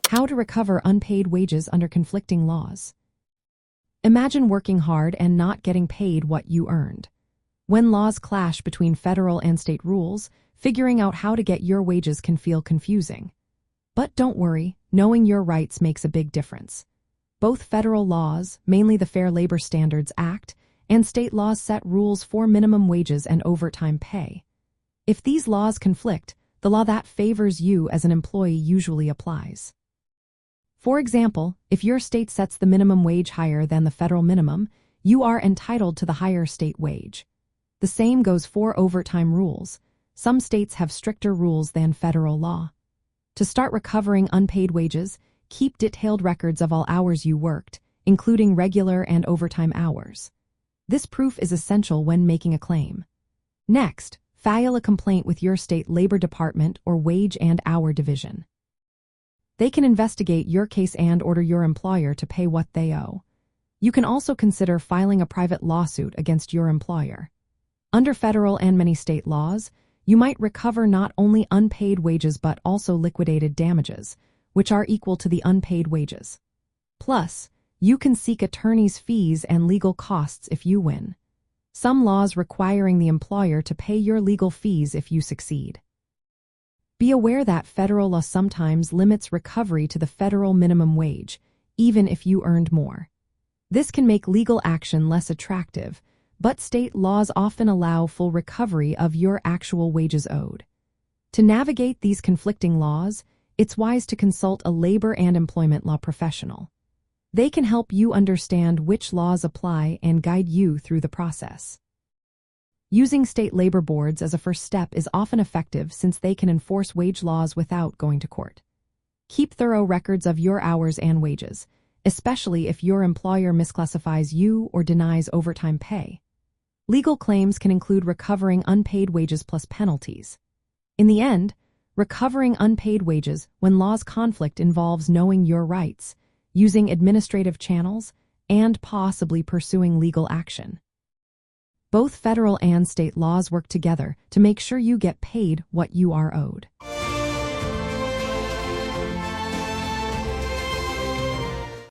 How to recover unpaid wages under conflicting laws. Imagine working hard and not getting paid what you earned. When laws clash between federal and state rules, figuring out how to get your wages can feel confusing. But don't worry, knowing your rights makes a big difference. Both federal laws, mainly the Fair Labor Standards Act, and state laws set rules for minimum wages and overtime pay. If these laws conflict, the law that favors you as an employee usually applies. For example, if your state sets the minimum wage higher than the federal minimum, you are entitled to the higher state wage. The same goes for overtime rules. Some states have stricter rules than federal law. To start recovering unpaid wages, keep detailed records of all hours you worked, including regular and overtime hours. This proof is essential when making a claim. Next, file a complaint with your state labor department or wage and hour division. They can investigate your case and order your employer to pay what they owe. You can also consider filing a private lawsuit against your employer. Under federal and many state laws, you might recover not only unpaid wages but also liquidated damages, which are equal to the unpaid wages. Plus, you can seek attorney's fees and legal costs if you win. Some laws requiring the employer to pay your legal fees if you succeed. Be aware that federal law sometimes limits recovery to the federal minimum wage, even if you earned more. This can make legal action less attractive, but state laws often allow full recovery of your actual wages owed. To navigate these conflicting laws, it's wise to consult a labor and employment law professional. They can help you understand which laws apply and guide you through the process. Using state labor boards as a first step is often effective since they can enforce wage laws without going to court. Keep thorough records of your hours and wages, especially if your employer misclassifies you or denies overtime pay. Legal claims can include recovering unpaid wages plus penalties. In the end, recovering unpaid wages when laws conflict involves knowing your rights, using administrative channels, and possibly pursuing legal action. Both federal and state laws work together to make sure you get paid what you are owed.